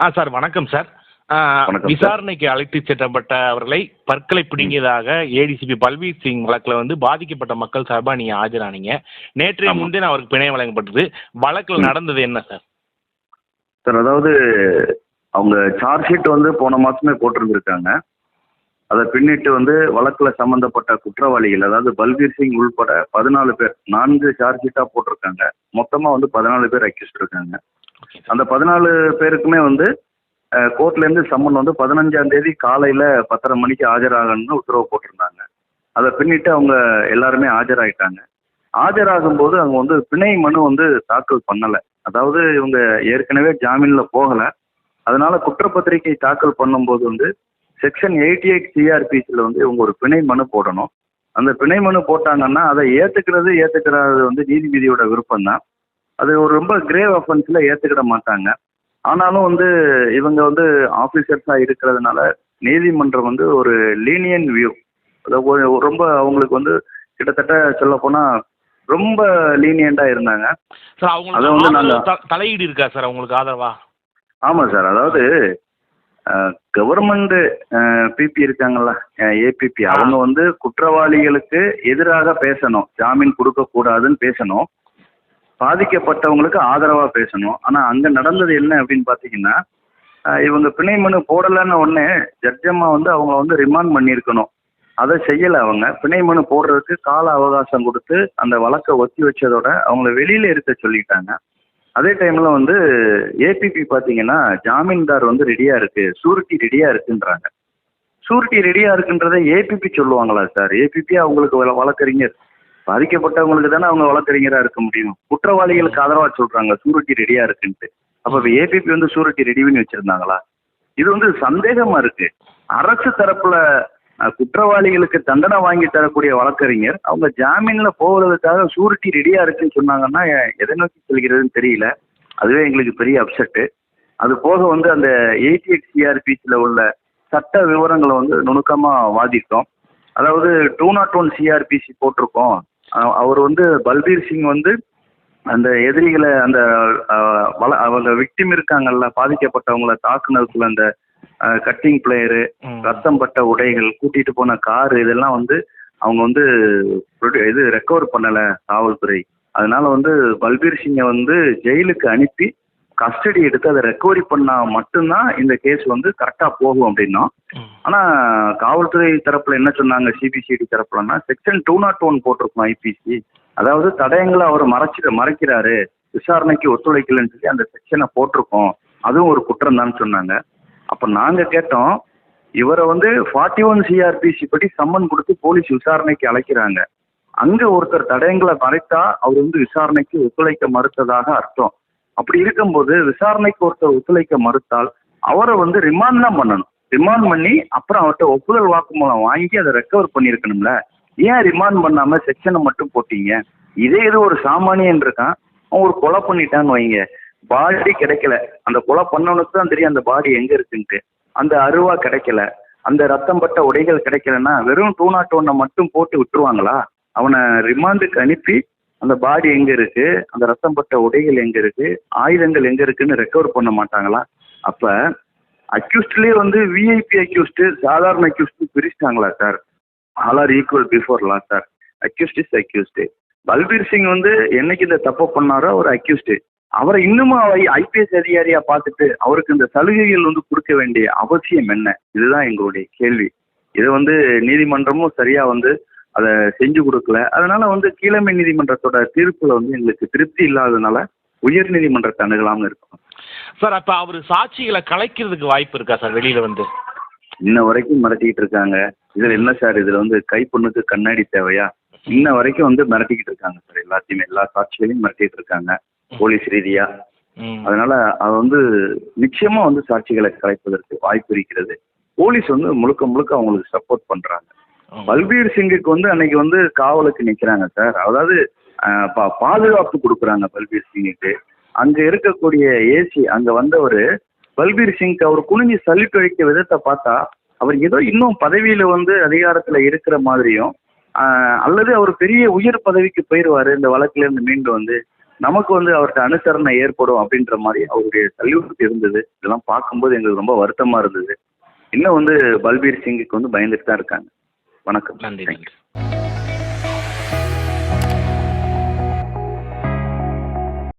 Sir வணக்கம் sir. வணக்கம் sir. விசாரணைக்கு அழைத்துச் செல்லப்பட்ட அவர்களை பற்களை பிடுங்கியதாக ஏடிசிபி பல்பீர் சிங் வழக்கில் வந்து பாதிக்கப்பட்ட மக்கள் சார்பாக நீங்கள் ஆஜரானீங்க. நேற்றைய ஆமா. முன்தினம் அவருக்கு பிணை வழங்கப்பட்டது. வழக்கில் ம். நடந்தது என்ன சார்? சார், அதாவது அவங்க சார்ஜ் ஷீட் வந்து போன மாதமே போட்டிருந்துருக்காங்க. அதை பின்னிட்டு வந்து வழக்கில் சம்மந்தப்பட்ட குற்றவாளிகள், அதாவது பல்பீர் சிங் உள்பட 14 பேர், 4 சார்ஜ் ஷீட்டாக போட்டிருக்காங்க. மொத்தமாக வந்து 14 பேர் அக்யூஸ்ட் இருக்காங்க. அந்த 14 பேருக்குமே வந்து கோர்ட்லேருந்து சம்மன் வந்து 15ஆம் தேதி காலையில் 10:30 மணிக்கு ஆஜராகணும்னு உத்தரவு போட்டிருந்தாங்க. அதை பின்னிட்டு அவங்க எல்லாருமே ஆஜராகிட்டாங்க. ஆஜராகும்போது அவங்க வந்து பிணை மனு வந்து தாக்கல் பண்ணலை. அதாவது இவங்க ஏற்கனவே ஜாமீனில் போகலை. அதனால குற்றப்பத்திரிகை தாக்கல் பண்ணும்போது வந்து செக்ஷன் 88 சிஆர்பிசியில் வந்து இவங்க ஒரு பிணை மனு போடணும். அந்த பிணை மனு போட்டாங்கன்னா அதை ஏற்றுக்கிறது வந்து நீதிபதியோட விருப்பம் தான். அது ஒரு ரொம்ப கிரேவ் அஃபென்ஸில் ஏற்றுக்கிட மாட்டாங்க. ஆனாலும் வந்து இவங்க வந்து ஆஃபீஸர்ஸாக இருக்கிறதுனால நீதிமன்றம் வந்து ஒரு லீனியன் வியூ, ரொம்ப அவங்களுக்கு வந்து கிட்டத்தட்ட சொல்லப்போனால் ரொம்ப லீனியண்டாக இருந்தாங்க. சார் அதை வந்து அவங்களுக்கு நாங்கள் தலையீடு இருக்கா சார் அவங்களுக்கு ஆதரவா? ஆமாம் சார். அதாவது கவர்மெண்ட் பிபி இருக்காங்கல்ல, ஏபிபி, அவங்க வந்து குற்றவாளிகளுக்கு எதிராக பேசணும், ஜாமீன் கொடுக்கக்கூடாதுன்னு பேசணும், பாதிக்கப்பட்டவங்களுக்கு ஆதரவாக பேசணும். ஆனால் அங்கே நடந்தது என்ன அப்படின்னு பார்த்தீங்கன்னா, இவங்க பிணை மனு போடலைன்னு உடனே ஜட்ஜம்மா வந்து அவங்க வந்து ரிமாண்ட் பண்ணியிருக்கணும். அதை செய்யலை. அவங்க பிணை மனு போடுறதுக்கு கால அவகாசம் கொடுத்து அந்த வழக்கை ஒத்தி வச்சதோட அவங்கள வெளியில் இருக்க சொல்லிட்டாங்க. அதே டைமில் வந்து ஏபிபி பார்த்தீங்கன்னா ஜாமீன்தார் வந்து ரெடியாக இருக்குது, ஷூரிட்டி ரெடியாக இருக்குன்றாங்க. ஷூரிட்டி ரெடியாக இருக்குன்றதை ஏபிபி சொல்லுவாங்களா சார்? ஏபிபி அவங்களுக்கு வழக்கறிஞர், பாதிக்கப்பட்டவங்களுக்கு தானே அவங்க வழக்கறிஞராக இருக்க முடியும். குற்றவாளிகளுக்கு ஆதரவாக சொல்கிறாங்க ஷூரிட்டி ரெடியாக இருக்குன்ட்டு. அப்போ ஏபிபி வந்து ஷூரிட்டி ரெடி பண்ணி வச்சுருந்தாங்களா? இது வந்து சந்தேகமாக இருக்குது. அரசு தரப்பில் குற்றவாளிகளுக்கு தண்டனை வாங்கி தரக்கூடிய வழக்கறிஞர் அவங்க ஜாமீனில் போவதற்காக ஷூரிட்டி ரெடியாக இருக்குன்னு சொன்னாங்கன்னா எதை நோக்கி செல்கிறதுன்னு தெரியல. அதுவே எங்களுக்கு பெரிய அப்செட்டு. அது போக வந்து அந்த 88 சிஆர்பிசியில் உள்ள சட்ட விவரங்களை வந்து நுணுக்கமாக வாதிட்டோம். அதாவது 201 சிஆர்பிசி போட்டிருக்கோம். அவர் வந்து பல்பீர் சிங் வந்து அந்த எதிரிகளை அந்த அவங்க விக்டிம் இருக்காங்கல்ல, பாதிக்கப்பட்டவங்களை தாக்குனதுக்குள்ள அந்த கட்டிங் பிளேயரு, ரத்தம் பட்ட உடைகள், கூட்டிட்டு போன காரு, இதெல்லாம் வந்து அவங்க வந்து இது ரெக்கவர் பண்ணலை காவல்துறை. அதனால வந்து பல்பீர் சிங்கை வந்து ஜெயிலுக்கு அனுப்பி கஸ்டடி எடுத்து அதை ரெக்கவரி பண்ணால் மட்டும்தான் இந்த கேஸ் வந்து கரெக்டாக போகும் அப்படின்னா. ஆனால் காவல்துறை தரப்பில் என்ன சொன்னாங்க, சிபிசிஐடி தரப்புலன்னா செக்ஷன் 201 போட்டிருக்கோம் ஐபிசி, அதாவது தடயங்களை அவர் மறைக்கிறாரு, விசாரணைக்கு ஒத்துழைக்கலன்னு சொல்லி அந்த செக்ஷனை போட்டிருக்கோம், அதுவும் ஒரு குற்றம் தான் சொன்னாங்க. அப்போ நாங்கள் கேட்டோம், இவரை வந்து 41 சிஆர்பிசி படி சம்மன் கொடுத்து போலீஸ் விசாரணைக்கு அழைக்கிறாங்க. அங்கே ஒருத்தர் தடயங்களை மறைத்தா அவர் வந்து விசாரணைக்கு ஒத்துழைக்க மறுத்ததாக அர்த்தம். அப்படி இருக்கும்போது விசாரணைக்கு ஒருத்தர் ஒத்துழைக்க மறுத்தால் அவரை வந்து ரிமாண்ட் தான் பண்ணணும். ரிமாண்ட் பண்ணி அப்புறம் அவர்கிட்ட ஒப்புதல் வாக்குமூலம் வாங்கி அதை ரெக்கவர் பண்ணியிருக்கணும்ல. ஏன் ரிமாண்ட் பண்ணாமல் செக்ஷனை மட்டும் போட்டீங்க? இதே இது ஒரு சாமானியன் இருக்கான், அவன் ஒரு கொலை பண்ணிட்டான்னு வைங்க, பாடி கிடைக்கல, அந்த கொலை பண்ணவனுக்கு தான் தெரியும் அந்த பாடி எங்கே இருக்குன்ட்டு, அந்த அருவா கிடைக்கல, அந்த ரத்தம் பட்ட உடைகள் கிடைக்கலன்னா வெறும் 201 மட்டும் போட்டு விட்டுருவாங்களா? அவனை ரிமாண்டுக்கு அனுப்பி அந்த பாடி எங்கே இருக்குது, அந்த ரத்தம் பட்ட உடைகள் எங்கே இருக்குது, ஆயுதங்கள் எங்கே இருக்குன்னு ரெக்கவர் பண்ண மாட்டாங்களா? அப்போ அக்யூஸ்ட்லேயே வந்து விஐபி அக்யூஸ்டு, சாதாரண அக்யூஸ்டு பிரிச்சிட்டாங்களா sir? All are equal before law sir. Accused is accused. Balbir Singh வந்து என்னைக்கு இந்த தப்பு பண்ணாரோ அவர் அக்யூஸ்டு. அவரை இன்னமும் ஐபிஎஸ் அதிகாரியாக பார்த்துட்டு அவருக்கு இந்த சலுகைகள் வந்து கொடுக்க வேண்டிய அவசியம் என்ன? இதுதான் எங்களுடைய கேள்வி. இதை வந்து நீதிமன்றமும் சரியாக வந்து அதை செஞ்சு கொடுக்கல. அதனால வந்து கீழமை நீதிமன்றத்தோட தீர்ப்பில் வந்து எங்களுக்கு திருப்தி இல்லாததுனால உயர் நீதிமன்றத்தை அணுகலாம்னு இருக்கோம் சார். அப்போ அவர் சாட்சிகளை கலைக்கிறதுக்கு வாய்ப்பு இருக்கா சார் வெளியில் வந்து? இன்ன வரைக்கும் மிரட்டிக்கிட்டு இருக்காங்க. இதில் என்ன சார், இதில் வந்து கைப்பொண்ணுக்கு கண்ணாடி தேவையா? இன்ன வரைக்கும் வந்து மிரட்டிக்கிட்டு இருக்காங்க சார். எல்லாத்தையுமே, எல்லா சாட்சிகளையும் மிரட்டிட்டு இருக்காங்க போலீஸ் ரீதியா. அதனால அது வந்து நிச்சயமா வந்து சாட்சிகளை கலைப்பதற்கு வாய்ப்பு இருக்கிறது. போலீஸ் வந்து முழுக்க முழுக்க அவங்களுக்கு சப்போர்ட் பண்றாங்க. பல்பீர் சிங்குக்கு வந்து அன்னைக்கு வந்து காவலுக்கு நிற்கிறாங்க சார். அதாவது பாதுகாப்பு கொடுக்குறாங்க பல்பீர் சிங்குக்கு. அங்க இருக்கக்கூடிய ஏசி அங்க வந்தவர் பல்பீர் சிங்க்கு அவர் குனிஞ்சு சல்யூட் வைக்க விதத்தை பார்த்தா அவர் ஏதோ இன்னும் பதவியில வந்து அதிகாரத்துல இருக்கிற மாதிரியும், அல்லது அவர் பெரிய உயர் பதவிக்கு போயிடுவாரு இந்த வழக்குல இருந்து மீண்டு வந்து, நமக்கு வந்து அவர்கிட்ட அனுசரணை ஏற்படும் அப்படின்ற மாதிரி அவருடைய சல்யூட் இருந்தது. இதெல்லாம் பார்க்கும்போது எங்களுக்கு ரொம்ப வருத்தமாக இருந்தது. இன்னும் வந்து பல்பீர் சிங்குக்கு வந்து பயந்துட்டு தான் இருக்காங்க. வணக்கம். நன்றி Thank you. நன்றி.